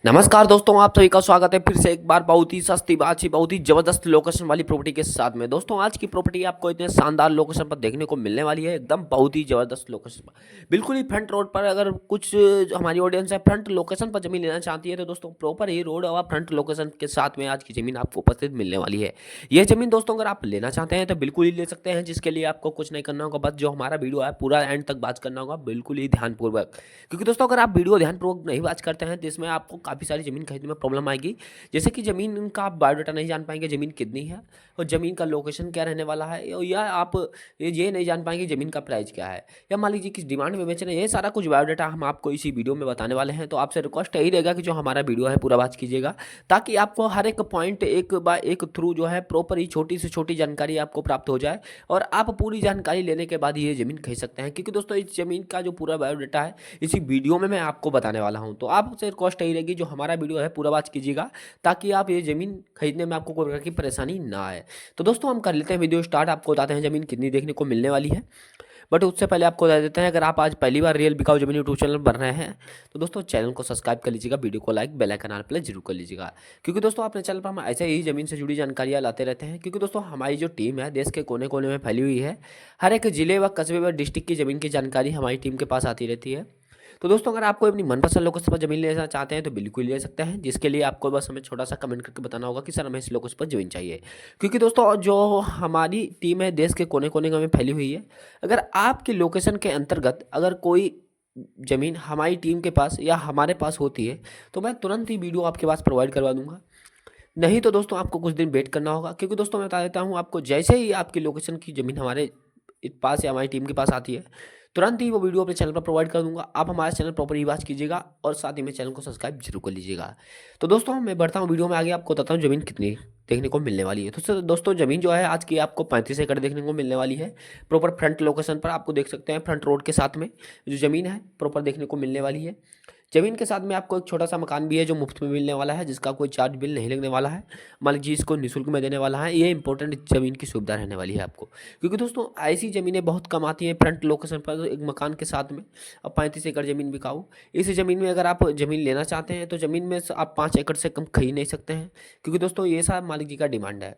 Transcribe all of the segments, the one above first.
नमस्कार दोस्तों, आप सभी का स्वागत है फिर से एक बार बहुत ही सस्ती बात बहुत ही ज़बरदस्त लोकेशन वाली प्रॉपर्टी के साथ में। दोस्तों आज की प्रॉपर्टी आपको इतने शानदार लोकेशन पर देखने को मिलने वाली है, एकदम बहुत ही ज़बरदस्त लोकेशन पर, बिल्कुल ही फ्रंट रोड पर। अगर कुछ जो हमारी ऑडियंस है फ्रंट लोकेशन पर ज़मीन लेना चाहती है तो दोस्तों प्रॉपर ही रोड और फ्रंट लोकेशन के साथ में आज की ज़मीन आपको उपस्थित मिलने वाली है। यह ज़मीन दोस्तों अगर आप लेना चाहते हैं तो बिल्कुल ही ले सकते हैं, जिसके लिए आपको कुछ नहीं करना होगा, बस जो हमारा वीडियो है पूरा एंड तक बात करना होगा, बिल्कुल ही ध्यानपूर्वक। क्योंकि दोस्तों अगर आप वीडियो ध्यानपूर्वक नहीं बात करते हैं तो इसमें आपको काफ़ी सारी ज़मीन खरीदने में प्रॉब्लम आएगी। जैसे कि ज़मीन का आप बायोडाटा नहीं जान पाएंगे, ज़मीन कितनी है और ज़मीन का लोकेशन क्या रहने वाला है, या आप ये नहीं जान पाएंगे ज़मीन का प्राइस क्या है, या मान लीजिए किस डिमांड में बेच रहे हैं। ये सारा कुछ बायोडाटा हम आपको इसी वीडियो में बताने वाले हैं। तो आपसे रिक्वेस्ट यही रहेगा कि जो हमारा वीडियो है पूरा वॉच कीजिएगा, ताकि आपको हर एक पॉइंट एक बाय एक थ्रू जो है प्रॉपर ही छोटी से छोटी जानकारी आपको प्राप्त हो जाए और आप पूरी जानकारी लेने के बाद ये ज़मीन खरीद सकते हैं। क्योंकि दोस्तों इस ज़मीन का जो पूरा बायोडाटा है इसी वीडियो में मैं आपको बताने वाला हूं। तो आपसे रिक्वेस्ट यही रहेगी, जो हमारा वीडियो है पूरा वॉच कीजिएगा, ताकि आप ये ज़मीन खरीदने में आपको कोई प्रकार की परेशानी ना आए। तो दोस्तों हम कर लेते हैं वीडियो स्टार्ट। आपको बताते हैं ज़मीन कितनी देखने को मिलने वाली है, बट उससे पहले आपको बता देते हैं, अगर आप आज पहली बार रियल बिकाऊ ज़मीन यूट्यूब चैनल बन रहे हैं तो दोस्तों चैनल को सब्सक्राइब कर लीजिएगा, वीडियो को like bell icon on play जरूर कर लीजिएगा। क्योंकि दोस्तों अपने चैनल पर हम ऐसे ही ज़मीन से जुड़ी जानकारियाँ लाते रहते हैं। क्योंकि दोस्तों हमारी जो टीम है देश के कोने कोने में फैली हुई है, हर एक जिले व कस्बे व डिस्ट्रिक्ट की ज़मीन की जानकारी हमारी टीम के पास आती रहती है। तो दोस्तों अगर आपको अपनी मनपसंद लोकेशन पर जमीन लेना चाहते हैं तो बिल्कुल ले सकते हैं, जिसके लिए आपको बस हमें छोटा सा कमेंट करके बताना होगा कि सर हमें इस लोकेशन पर जमीन चाहिए। क्योंकि दोस्तों जो हमारी टीम है देश के कोने कोने में फैली हुई है, अगर आपके लोकेशन के अंतर्गत अगर कोई ज़मीन हमारी टीम के पास या हमारे पास होती है तो मैं तुरंत ही वीडियो आपके पास प्रोवाइड करवा दूंगा। नहीं तो दोस्तों आपको कुछ दिन वेट करना होगा। क्योंकि दोस्तों मैं बता देता हूँ आपको, जैसे ही आपकी लोकेशन की ज़मीन हमारे पास या हमारी टीम के पास आती है तुरंत ही वो वीडियो अपने चैनल पर प्रोवाइड कर दूंगा। आप हमारे चैनल प्रॉपर ही वॉच कीजिएगा और साथ ही में चैनल को सब्सक्राइब जरूर कर लीजिएगा। तो दोस्तों मैं बढ़ता हूँ वीडियो में आगे, आपको बताता हूँ ज़मीन कितनी देखने को मिलने वाली है। तो दोस्तों ज़मीन जो है आज की आपको 35 एकड़ देखने को मिलने वाली है। प्रॉपर फ्रंट लोकेशन पर आपको देख सकते हैं, फ्रंट रोड के साथ में जो ज़मीन है प्रॉपर देखने को मिलने वाली है। ज़मीन के साथ में आपको एक छोटा सा मकान भी है जो मुफ्त में मिलने वाला है, जिसका कोई चार्ज बिल नहीं लगने वाला है, मालिक जी इसको निःशुल्क में देने वाला है। ये इंपॉर्टेंट ज़मीन की सुविधा रहने वाली है आपको। क्योंकि दोस्तों ऐसी ज़मीनें बहुत कम आती हैं फ्रंट लोकेशन पर एक मकान के साथ में। अब 35 एकड़ ज़मीन बिकाऊ, इस ज़मीन में अगर आप ज़मीन लेना चाहते हैं तो ज़मीन में आप 5 एकड़ से कम खरीद नहीं सकते हैं। क्योंकि दोस्तों ये साहब मालिक जी का डिमांड है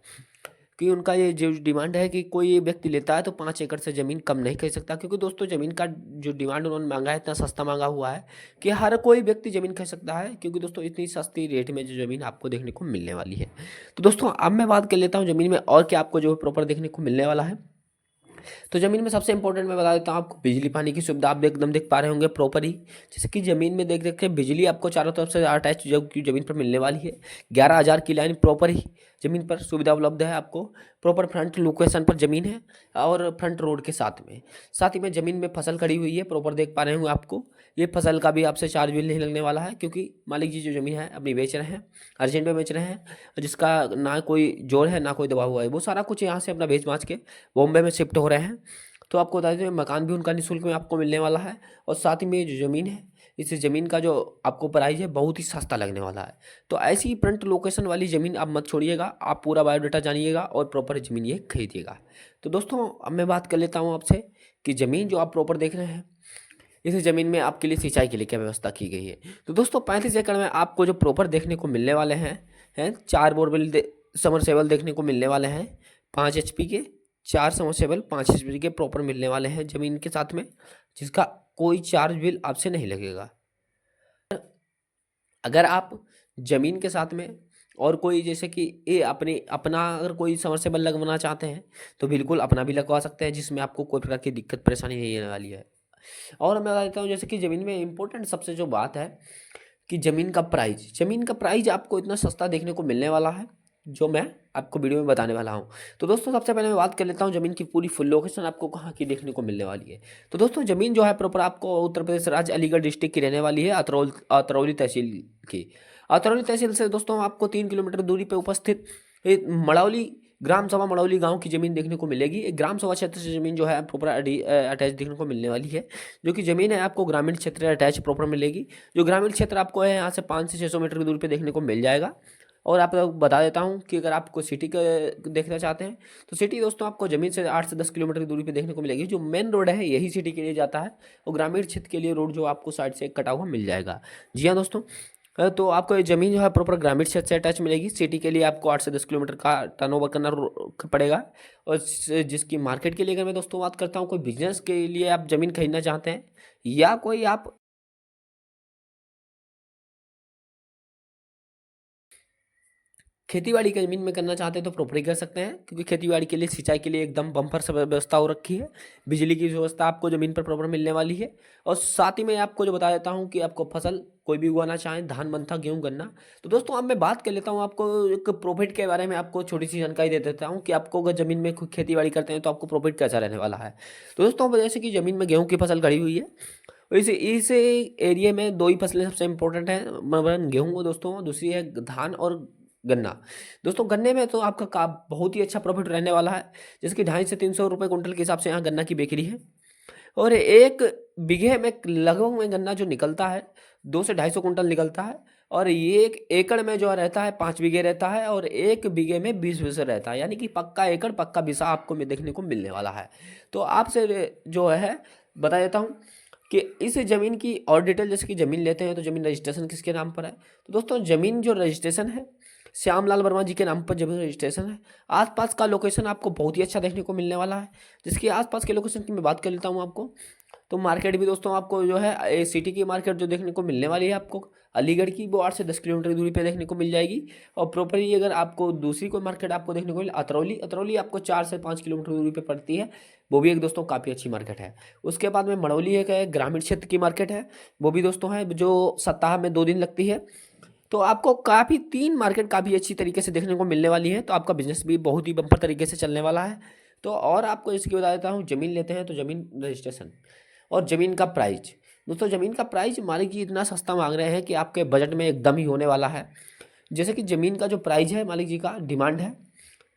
कि उनका ये जो डिमांड है कि कोई व्यक्ति लेता है तो 5 एकड़ से ज़मीन कम नहीं खरीद सकता। क्योंकि दोस्तों ज़मीन का जो डिमांड उन्होंने मांगा है इतना सस्ता मांगा हुआ है कि हर कोई व्यक्ति ज़मीन खरीद सकता है। क्योंकि दोस्तों इतनी सस्ती रेट में जो ज़मीन आपको देखने को मिलने वाली है। तो दोस्तों अब मैं बात कर लेता हूँ ज़मीन में और क्या आपको जो प्रॉपर देखने को मिलने वाला है। तो ज़मीन में सबसे इंपॉर्टेंट मैं बता देता हूँ आपको, बिजली पानी की सुविधा आप एकदम देख पा रहे होंगे प्रॉपर ही। जैसे कि ज़मीन में देख देख के बिजली आपको चारों तरफ से अटैच जो की ज़मीन पर मिलने वाली है। 11,000 की लाइन प्रॉपर ही ज़मीन पर सुविधा उपलब्ध है आपको। प्रॉपर फ्रंट लोकेशन पर ज़मीन है और फ्रंट रोड के साथ ही में ज़मीन में फसल खड़ी हुई है, प्रॉपर देख पा रहे होंगे आपको। ये फसल का भी आपसे चार्ज बिल नहीं लगने वाला है, क्योंकि मालिक जी जो ज़मीन है अपनी बेच रहे हैं, अर्जेंट में बेच रहे हैं, जिसका ना कोई जोड़ है ना कोई दबा हुआ है। वो सारा कुछ यहाँ से अपना बेच बाँच के बॉम्बे में शिफ्ट हो रहे हैं। तो आपको बता दें मकान भी उनका निःशुल्क में आपको मिलने वाला है, और साथ ही में जो ज़मीन है इस ज़मीन का जो आपको प्राइस है बहुत ही सस्ता लगने वाला है। तो ऐसी फ्रंट लोकेशन वाली ज़मीन आप मत छोड़िएगा, आप पूरा बायोडाटा जानिएगा और प्रॉपर ज़मीन ये खरीदिएगा। तो दोस्तों अब मैं बात कर लेता हूँ आपसे कि ज़मीन जो आप प्रॉपर देख रहे हैं इस ज़मीन में आपके लिए सिंचाई के लिए क्या व्यवस्था की गई है। तो दोस्तों 35 एकड़ में आपको जो प्रॉपर देखने को मिलने वाले हैं 4 बोरवेल समरसेबल देखने को मिलने वाले हैं, 5 HP के 4 समरसेबल 5 HP के प्रॉपर मिलने वाले हैं ज़मीन के साथ में, जिसका कोई चार्ज बिल आपसे नहीं लगेगा। अगर आप ज़मीन के साथ में और कोई जैसे कि ये अपना अगर कोई समरसेबल लगवाना चाहते हैं तो बिल्कुल अपना भी लगवा सकते हैं, जिसमें आपको कोई प्रकार की दिक्कत परेशानी नहीं आने वाली है। और मैं बता देता हूँ जैसे कि ज़मीन में इम्पोर्टेंट सबसे जो बात है कि ज़मीन का प्राइस आपको इतना सस्ता देखने को मिलने वाला है, जो मैं आपको वीडियो में बताने वाला हूँ। तो दोस्तों सबसे पहले मैं बात कर लेता हूँ ज़मीन की पूरी फुल लोकेशन आपको कहाँ की देखने को मिलने वाली है। तो दोस्तों ज़मीन जो है प्रॉपर आपको उत्तर प्रदेश राज्य अलीगढ़ डिस्ट्रिक्ट की रहने वाली है, अतरौली तहसील की। अतरौली तहसील से दोस्तों आपको 3 किलोमीटर दूरी पर उपस्थित मड़ौली ग्राम सभा मड़ौली गांव की ज़मीन देखने को मिलेगी। एक ग्राम सभा क्षेत्र से ज़मीन जो है प्रॉपर अटैच देखने को मिलने वाली है। जो कि ज़मीन है आपको ग्रामीण क्षेत्र अटैच प्रॉपर मिलेगी। जो ग्रामीण क्षेत्र आपको है यहाँ से 500 से 600 मीटर की दूरी पे देखने को मिल जाएगा। और आपको बता देता हूँ कि अगर आपको सिटी का देखना चाहते हैं तो सिटी दोस्तों आपको ज़मीन से 8 से 10 किलोमीटर की दूरी पे देखने को मिलेगी। जो मेन रोड है यही सिटी के लिए जाता है, और ग्रामीण क्षेत्र के लिए रोड जो आपको साइड से कटा हुआ मिल जाएगा। जी हाँ दोस्तों, तो आपको ये ज़मीन जो है प्रॉपर ग्रामीण क्षेत्र से अटैच मिलेगी। सिटी के लिए आपको 8 से 10 किलोमीटर का टर्नओवर करना पड़ेगा। और जिसकी मार्केट के लिए अगर मैं दोस्तों बात करता हूँ, कोई बिजनेस के लिए आप ज़मीन खरीदना चाहते हैं या कोई आप खेती-बाड़ी की ज़मीन में करना चाहते हैं तो प्रॉपर्टी कर सकते हैं, क्योंकि खेती-बाड़ी के लिए सिंचाई के लिए एकदम बम्पर से व्यवस्था हो रखी है। बिजली की व्यवस्था आपको ज़मीन पर प्रॉपर मिलने वाली है। और साथ ही मैं आपको जो बता देता हूँ कि आपको फसल कोई भी उगाना चाहें, धान, मंथा, गेहूँ, गन्ना। तो दोस्तों अब मैं बात कर लेता हूँ, आपको एक प्रॉफिट के बारे में आपको छोटी-सी जानकारी दे देता हूँ कि आपको अगर ज़मीन में खुद खेती-बाड़ी करते हैं तो आपको प्रॉफिट कैसा रहने वाला है। तो दोस्तों अब जैसे कि ज़मीन में गेहूँ की फसल खड़ी हुई है, इस एरिया में 2 ही फसलें सबसे इम्पोर्टेंट हैं, मगर गेहूँ और दोस्तों दूसरी है धान और गन्ना। दोस्तों गन्ने में तो आपका का बहुत ही अच्छा प्रॉफिट रहने वाला है, जैसे कि 250 से 300 रुपए कुंटल के हिसाब से यहाँ गन्ना की बिक्री है। और 1 बीघे में लगभग में गन्ना जो निकलता है 2 से 250 कुंटल निकलता है। और ये 1 एकड़ में जो रहता है 5 बीघे रहता है, और 1 बीघे में 20 बीघे रहता है, यानी कि पक्का एकड़ पक्का बिसा आपको में देखने को मिलने वाला है। तो आपसे जो है बता देता हूँ कि इस ज़मीन की और डिटेल, जैसे कि ज़मीन लेते हैं तो ज़मीन रजिस्ट्रेशन किसके नाम पर है। तो दोस्तों ज़मीन जो रजिस्ट्रेशन है श्यामलाल वर्मा जी के नाम पर ज़मीन रजिस्ट्रेशन है। आसपास का लोकेशन आपको बहुत ही अच्छा देखने को मिलने वाला है। जिसकी आसपास के लोकेशन की मैं बात कर लेता हूँ आपको, तो मार्केट भी दोस्तों आपको जो है सिटी की मार्केट जो देखने को मिलने वाली है आपको अलीगढ़ की, वो 8 से 10 किलोमीटर की दूरी पे देखने को मिल जाएगी। और प्रॉपर्ली अगर आपको दूसरी कोई मार्केट आपको देखने को मिले अतरौली आपको 4 से 5 किलोमीटर दूरी पे पड़ती है, वो भी एक दोस्तों काफ़ी अच्छी मार्केट है। उसके बाद में मड़ौली एक है, ग्रामीण क्षेत्र की मार्केट है, वो भी दोस्तों है जो सप्ताह में 2 दिन लगती है। तो आपको काफ़ी 3 मार्केट काफ़ी अच्छी तरीके से देखने को मिलने वाली है, तो आपका बिजनेस भी बहुत ही बम्पर तरीके से चलने वाला है। तो और आपको इसकी बता देता हूँ, ज़मीन लेते हैं तो ज़मीन रजिस्ट्रेशन और ज़मीन का प्राइस। दोस्तों ज़मीन का प्राइस मालिक जी इतना सस्ता मांग रहे हैं कि आपके बजट में एकदम ही होने वाला है। जैसे कि ज़मीन का जो प्राइस है मालिक जी का डिमांड है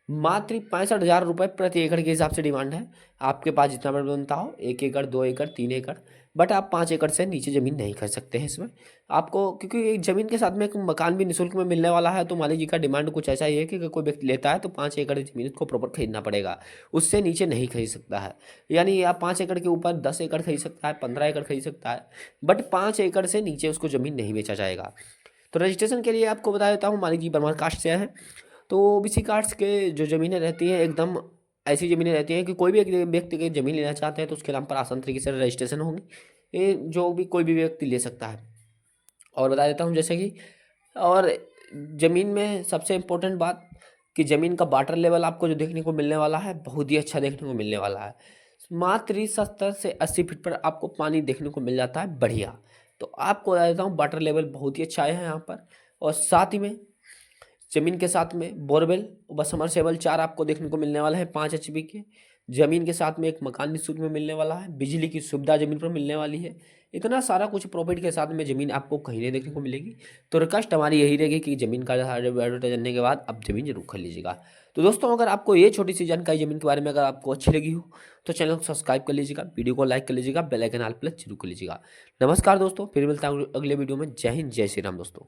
मात्र 65,000 रुपये प्रति एकड़ के हिसाब से डिमांड है। आपके पास जितना बड़ा बनता हो, 1 एकड़, 2 एकड़, 3 एकड़, बट आप 5 एकड़ से नीचे ज़मीन नहीं खरीद सकते हैं इसमें। आपको क्योंकि एक ज़मीन के साथ में एक मकान भी निःशुल्क में मिलने वाला है, तो मालिक जी का डिमांड कुछ ऐसा ही है कि अगर कोई व्यक्ति लेता है तो 5 एकड़ ज़मीन को प्रॉपर खरीदना पड़ेगा, उससे नीचे नहीं खरीद सकता है। यानी आप 5 एकड़ के ऊपर 10 एकड़ खरीद सकता है, 15 एकड़ खरीद सकता है, बट 5 एकड़ से नीचे उसको ज़मीन नहीं बेचा जाएगा। तो रजिस्ट्रेशन के लिए आपको बता देता हूँ, मालिक जी बर्मा कास्ट से हैं। तो ओबीसी कास्ट के जो ज़मीनें रहती हैं एकदम ऐसी ज़मीनें रहती हैं कि कोई भी एक व्यक्ति की ज़मीन लेना चाहते हैं तो उसके नाम पर आसान तरीके से रजिस्ट्रेशन होंगी। ये जो भी कोई भी व्यक्ति ले सकता है। और बता देता हूँ जैसे कि और ज़मीन में सबसे इम्पोर्टेंट बात कि ज़मीन का वाटर लेवल आपको जो देखने को मिलने वाला है बहुत ही अच्छा देखने को मिलने वाला है। मात्र 70 से 80 फीट पर आपको पानी देखने को मिल जाता है बढ़िया। तो आपको बता देता हूँ वाटर लेवल बहुत ही अच्छा है यहाँ पर। और साथ ही में ज़मीन के साथ में बोरवेल व समरसेबल 4 आपको देखने को मिलने वाला है 5 एचपी के। ज़मीन के साथ में एक मकान निःशुल्क में मिलने वाला है, बिजली की सुविधा ज़मीन पर मिलने वाली है। इतना सारा कुछ प्रॉपर्टी के साथ में ज़मीन आपको कहीं नहीं देखने को मिलेगी। तो रिक्वेस्ट हमारी यही रहेगी कि ज़मीन का एडवर्टाइज जानने के बाद आप ज़मीन जरूर खरीद लीजिएगा। तो दोस्तों अगर आपको ये छोटी सी जानकारी ज़मीन के बारे में अगर आपको अच्छी लगी हो तो चैनल को सब्सक्राइब कर लीजिएगा, वीडियो को लाइक कर लीजिएगा, बेल आइकन ऑल प्लस जरूर कर लीजिएगा। नमस्कार दोस्तों, फिर मिलता हूँ अगले वीडियो में। जय हिंद, जय श्री राम दोस्तों।